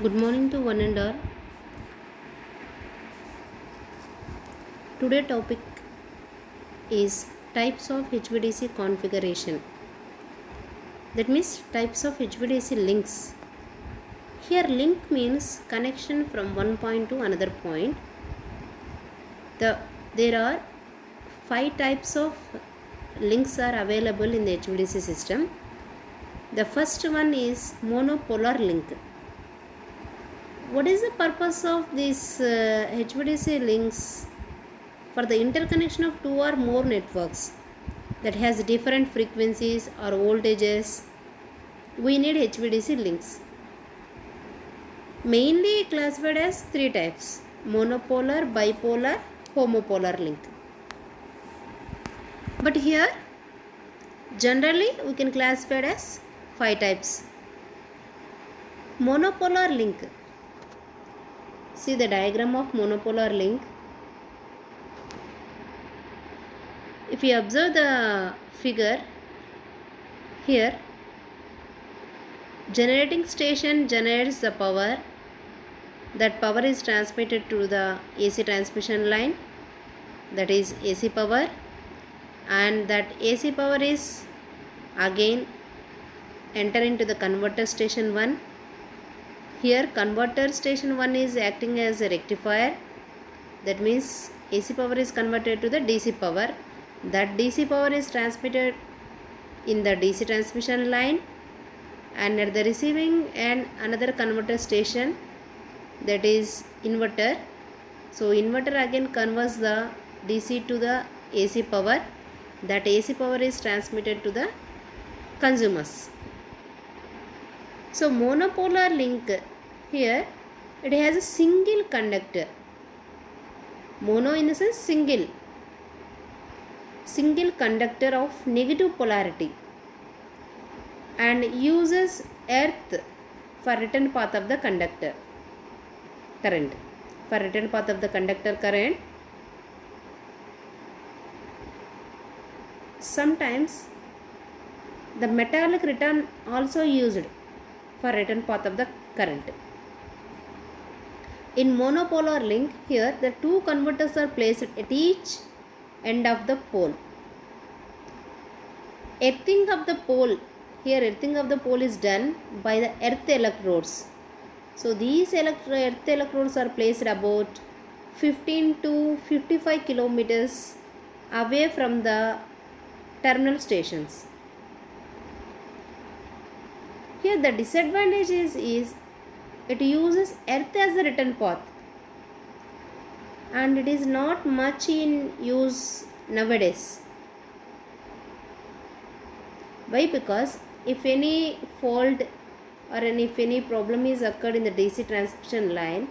Good morning to one and all. Today topic is types of HVDC configuration. That means types of HVDC links. Here link means connection from one point to another point. There are 5 types of links are available in the HVDC system. The first one is monopolar link. What is the purpose of these HVDC links? For the interconnection of two or more networks that has different frequencies or voltages, we need HVDC links. Mainly classified as 3 types: monopolar, bipolar, homopolar link. But here generally we can classify it as 5 types. Monopolar link. See the diagram of monopolar link. If you observe the figure here, generating station generates the power. That power is transmitted to the AC transmission line, that is AC power, and that AC power is again enter into the converter station 1. Here converter station 1 is acting as a rectifier. That means AC power is converted to the DC power. That DC power is transmitted in the DC transmission line, and at the receiving and another converter station, that is inverter. So inverter again converts the DC to the AC power. That AC power is transmitted to the consumers. So monopolar link, here it has a single conductor. Mono in the sense single conductor of negative polarity, and uses earth for return path of the conductor current. For return path of the conductor current, sometimes the metallic return also used for return path of the current. In monopolar link, here the two converters are placed at each end of the pole. Earthing of the pole, here earthing of the pole is done by the earth electrodes. So these earth electrodes are placed about 15 to 55 kilometers away from the terminal stations. Here the disadvantage is it uses earth as a return path, and it is not much in use nowadays. Why? Because if any fault or if any problem is occurred in the DC transmission line,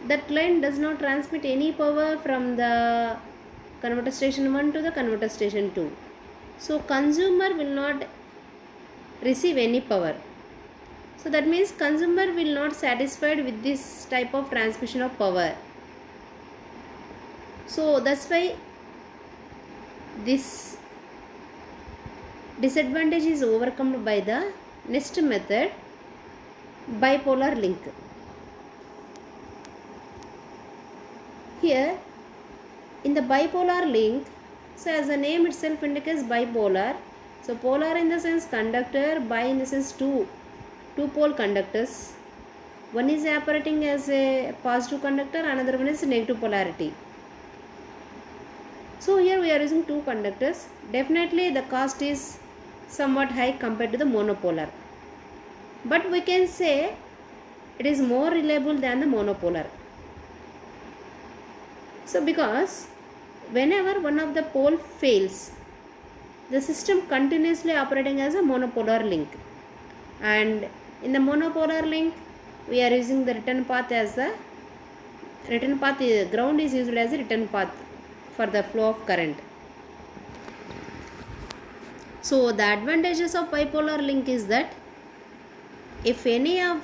that line does not transmit any power from the converter station 1 to the converter station 2. So consumer will not receive any power. So that means consumer will not satisfied with this type of transmission of power. So that's why this disadvantage is overcome by the next method, bipolar link. Here in the bipolar link, so as the name itself indicates, bipolar. So polar in the sense conductor, bi in the sense two pole conductors. One is operating as a positive conductor, another one is negative polarity. So here we are using two conductors. Definitely the cost is somewhat high compared to the monopolar, but we can say it is more reliable than the monopolar. So because whenever one of the pole fails, the system continuously operating as a monopolar link, and in the monopolar link we are using the return path as the return path. Ground is used as a return path for the flow of current. So the advantages of bipolar link is that if any of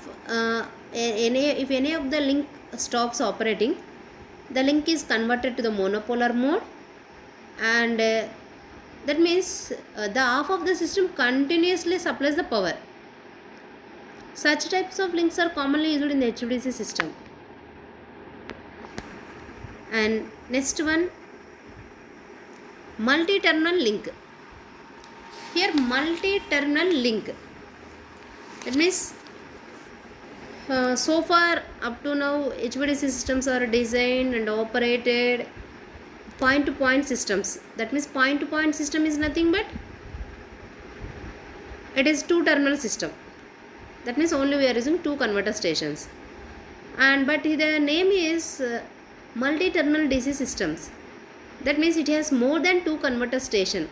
the link stops operating, the link is converted to the monopolar mode, and that means the half of the system continuously supplies the power. Such types of links are commonly used in the HVDC system. And next one, multi-terminal link. Here multi-terminal link, that means so far up to now HVDC systems are designed and operated point to point systems. That means point to point system is nothing but it is two terminal system. That means only we are using two converter stations, and but the name is multi-terminal DC systems. That means it has more than two converter station.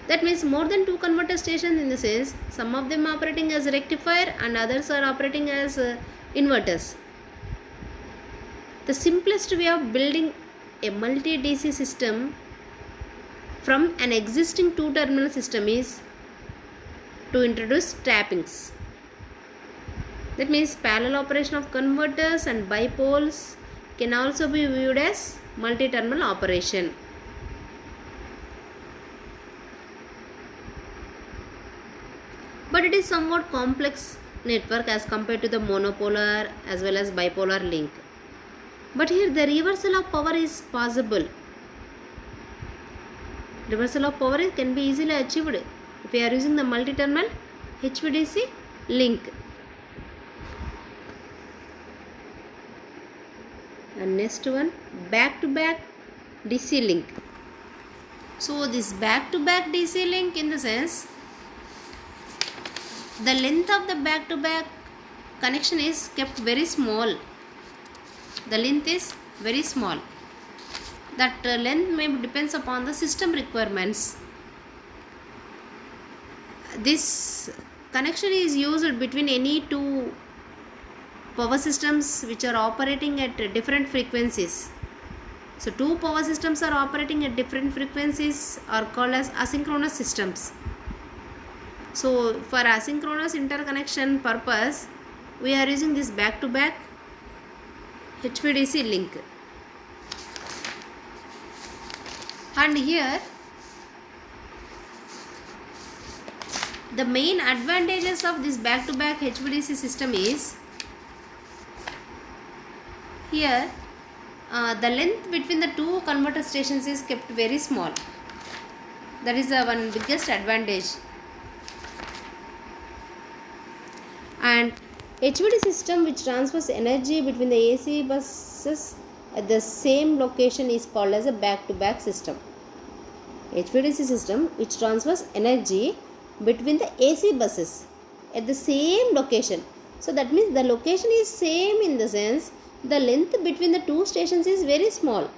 That means more than two converter stations in the sense some of them operating as rectifier and others are operating as inverters. The simplest way of building a multi-DC system from an existing two-terminal system is to introduce tappings. That means parallel operation of converters and bipoles can also be viewed as multi-terminal operation. But it is somewhat complex network as compared to the monopolar as well as bipolar link. But here the reversal of power is possible. Reversal of power can be easily achieved if we are using the multi-terminal HVDC link. And next one, back-to-back DC link. So this back-to-back DC link, in the sense the length of the back-to-back connection is kept very small. The length is very small. That length may depends upon the system requirements. This connection is used between any two power systems which are operating at different frequencies. So two power systems are operating at different frequencies are called as asynchronous systems. So for asynchronous interconnection purpose, we are using this back-to-back HVDC link. And here the main advantages of this back-to-back HVDC system is, here the length between the two converter stations is kept very small. That is the one biggest advantage. And HVDC system which transfers energy between the AC buses at the same location is called as a back-to-back system. HVDC system which transfers energy between the AC buses at the same location. So that means the location is same, in the sense the length between the two stations is very small.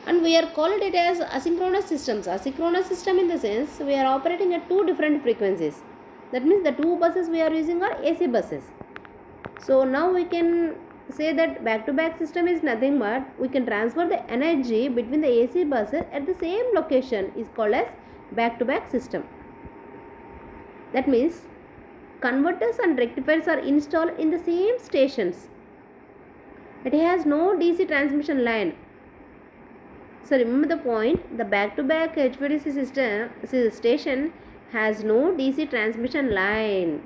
And we are called it as asynchronous systems. Asynchronous system in the sense we are operating at two different frequencies. That means the two buses we are using are AC buses. So now we can say that back-to-back system is nothing but we can transfer the energy between the AC buses at the same location is called as back-to-back system. That means converters and rectifiers are installed in the same stations. It has no DC transmission line. So remember the point, the back-to-back HVDC system station has no DC transmission line.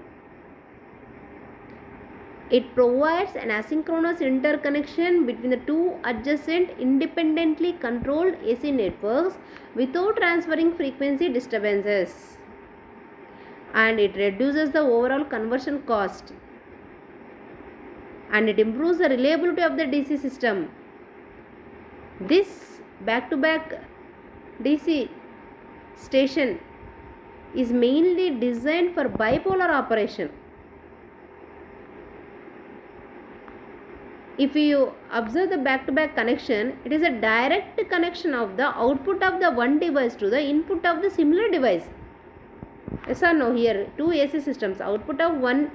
It provides an asynchronous interconnection between the two adjacent independently controlled AC networks without transferring frequency disturbances. And it reduces the overall conversion cost. And it improves the reliability of the DC system. This back-to-back DC station is mainly designed for bipolar operation. If you observe the back-to-back connection, it is a direct connection of the output of the one device to the input of the similar device. Yes or no? Here two AC systems, output of one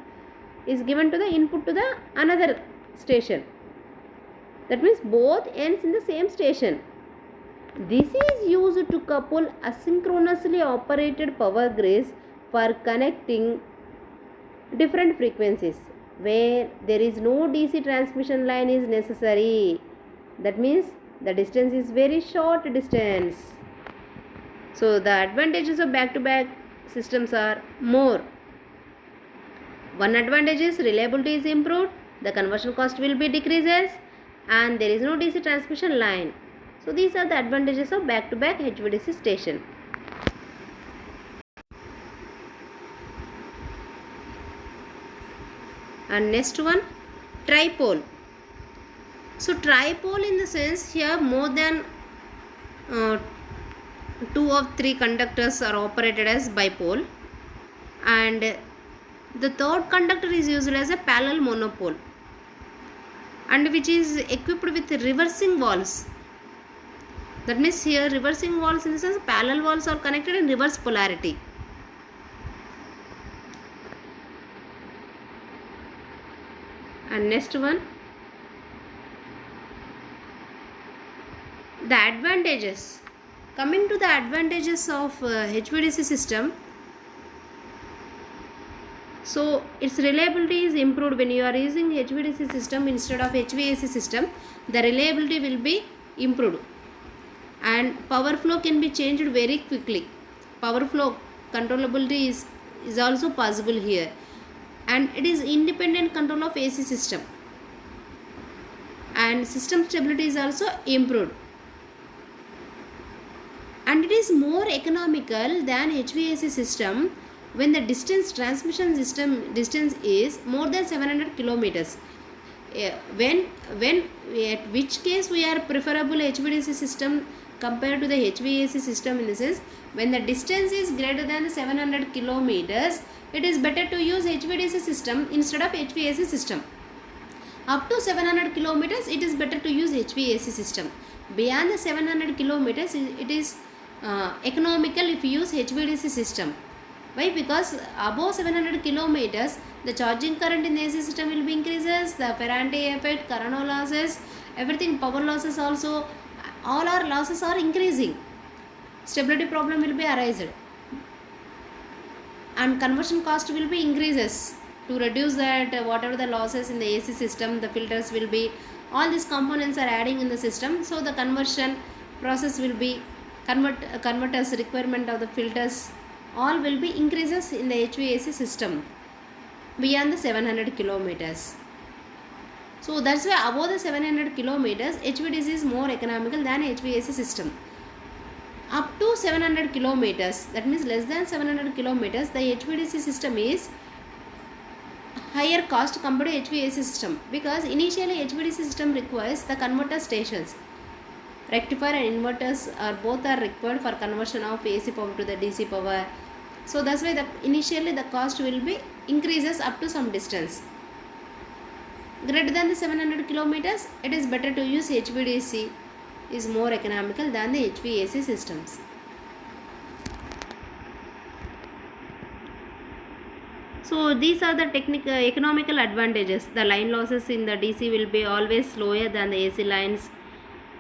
is given to the input to the another station. That means both ends in the same station. This is used to couple asynchronously operated power grids for connecting different frequencies where there is no DC transmission line is necessary. That means the distance is very short distance. So the advantages of back-to-back systems are more. One advantage is reliability is improved, the conversion cost will be decreases, and there is no DC transmission line. So these are the advantages of back-to-back HVDC station. And next one, tripole. So tripole in the sense here more than 2 or 3 conductors are operated as bipole, and the third conductor is used as a parallel monopole, and which is equipped with reversing valves. That means here reversing valves in the sense parallel valves are connected in reverse polarity. And next one, the advantages. Coming to the advantages of HVDC system, so its reliability is improved when you are using HVDC system instead of HVAC system. The reliability will be improved, and power flow can be changed very quickly. Power flow controllability is also possible here, and it is independent control of AC system, and system stability is also improved, and it is more economical than HVAC system when the transmission system distance is more than 700 kilometers. When at which case we are preferable HVDC system compared to the HVAC system in the sense when the distance is greater than 700 kilometers, it is better to use HVDC system instead of HVAC system. Up to 700 kilometers it is better to use HVAC system. Beyond the 700 kilometers it is economical if you use HVDC system. Why? Because above 700 kilometers the charging current in the AC system will be increases, the Faraday effect, Carnot losses, everything, power losses also, all our losses are increasing. Stability problem will be arised, and conversion cost will be increases. To reduce that, whatever the losses in the AC system, the filters will be, all these components are adding in the system, so the conversion process will be converters requirement of the filters all will be increases in the HVAC system beyond the 700 kilometers. So that's why above the 700 kilometers HVDC is more economical than HVAC system. Up to 700 kilometers, that means less than 700 kilometers, the HVDC system is higher cost compared to HVAC system, because initially HVDC system requires the converter stations. Rectifier and inverters are both are required for conversion of AC power to the DC power. So that's why initially the cost will be increases up to some distance. Greater than the 700 kilometers, it is better to use HVDC, is more economical than the HVAC systems. So these are the economical advantages. The line losses in the DC will be always lower than the AC lines,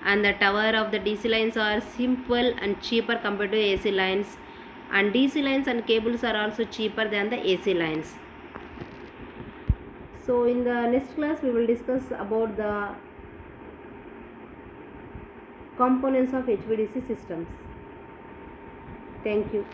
and the tower of the DC lines are simple and cheaper compared to AC lines, and DC lines and cables are also cheaper than the AC lines. So in the next class we will discuss about the components of HVDC systems. Thank you.